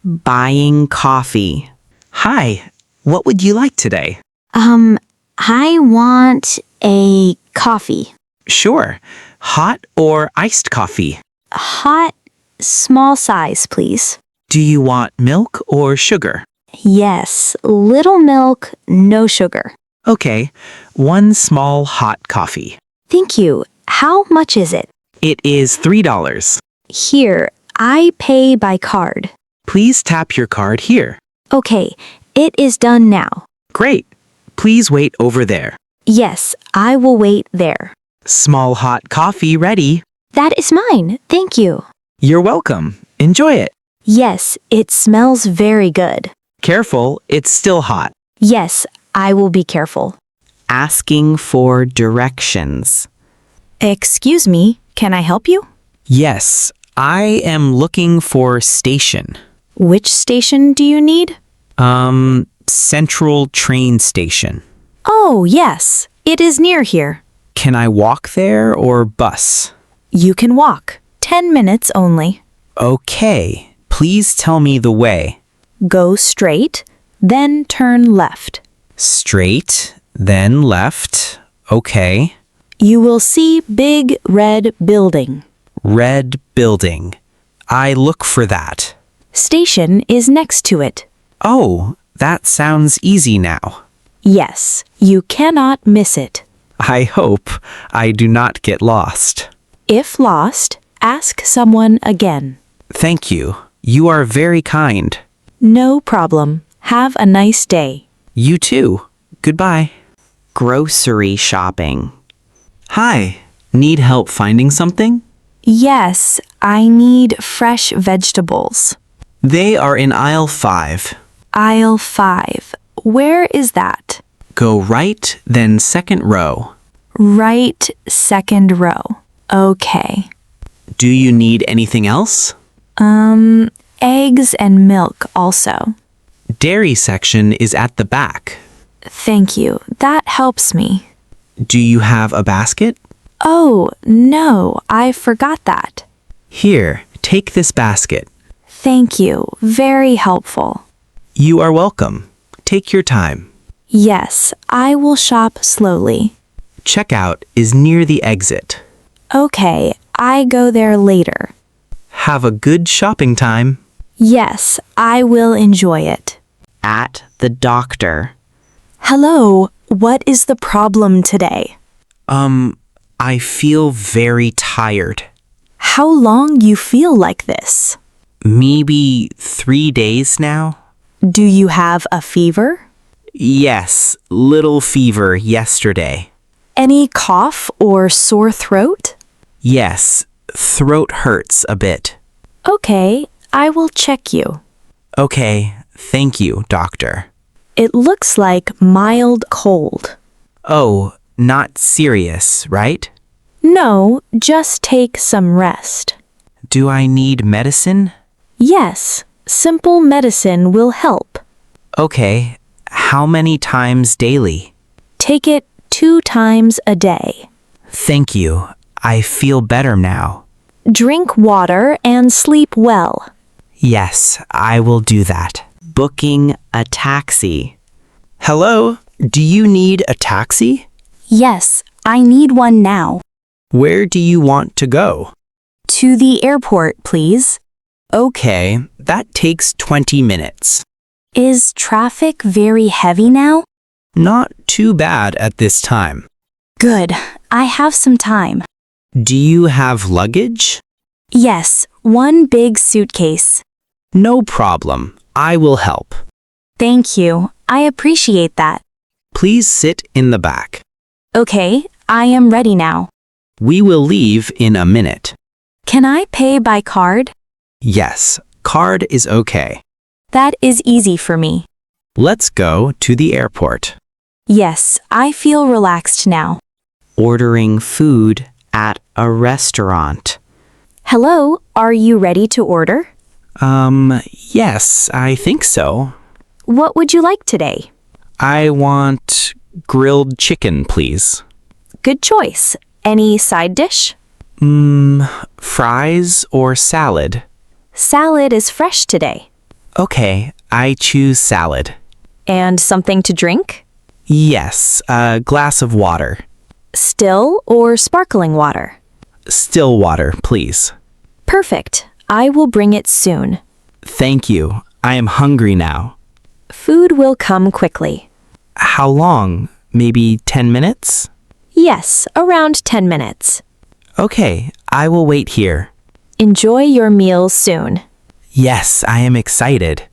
Buying coffee. Hi, what would you like today? I want a coffee. Sure. Hot or iced coffee? Hot, small size, please. Do you want milk or sugar? Yes, little milk, no sugar. Okay, one small hot coffee. Thank you. How much is it? It is $3. Here, I pay by card. Please tap your card here. Okay, it is done now. Great. Please wait over there. Yes, I will wait there. Small hot coffee ready. That is mine. Thank you. You're welcome. Enjoy it. Yes, it smells very good. Careful, it's still hot. Yes, I will be careful. Asking for directions. Excuse me, can I help you? Yes, I am looking for station. Which station do you need? Central train station. Oh, yes, it is near here. Can I walk there or bus? You can walk. 10 minutes only. Okay, please tell me the way. Go straight, then turn left. Straight, then left. Okay. You will see big red building. Red building. I look for that. Station is next to it. Oh, that sounds easy now. Yes, you cannot miss it. I hope I do not get lost. If lost, ask someone again. Thank you. You are very kind. No problem. Have a nice day. You too. Goodbye. Grocery shopping. Hi. Need help finding something? Yes, I need fresh vegetables. They are in aisle 5. Aisle 5. Where is that? Go right, then second row. Right, second row. Okay. Do you need anything else? Eggs and milk also. Dairy section is at the back. Thank you. That helps me. Do you have a basket? Oh, no, I forgot that. Here, take this basket. Thank you. Very helpful. You are welcome. Take your time. Yes, I will shop slowly. Checkout is near the exit. Okay, I go there later. Have a good shopping time. Yes, I will enjoy it. At the doctor. Hello, what is the problem today? I feel very tired. How long you feel like this? Maybe 3 days now? Do you have a fever? Yes, little fever yesterday. Any cough or sore throat? Yes, throat hurts a bit. Okay, I will check you. Okay, thank you, doctor. It looks like mild cold. Oh, not serious, right? No, just take some rest. Do I need medicine? Yes, simple medicine will help. Okay, how many times daily? Take it 2 times a day. Thank you. I feel better now. Drink water and sleep well. Yes, I will do that. Booking a taxi. Hello, do you need a taxi? Yes, I need one now. Where do you want to go? To the airport, please. Okay, that takes 20 minutes. Is traffic very heavy now? Not too bad at this time. Good, I have some time. Do you have luggage? Yes, one big suitcase. No problem. I will help. Thank you, I appreciate that. Please sit in the back. Okay, I am ready now. We will leave in a minute. Can I pay by card? Yes, card is okay. That is easy for me. Let's go to the airport. Yes, I feel relaxed now. Ordering food at a restaurant. Hello, are you ready to order? Yes, I think so. What would you like today? I want grilled chicken, please. Good choice. Any side dish? Fries or salad? Salad is fresh today. Okay, I choose salad. And something to drink? Yes, a glass of water. Still or sparkling water? Still water, please. Perfect. I will bring it soon. Thank you. I am hungry now. Food will come quickly. How long? Maybe 10 minutes? Yes, around 10 minutes. Okay, I will wait here. Enjoy your meal soon. Yes, I am excited.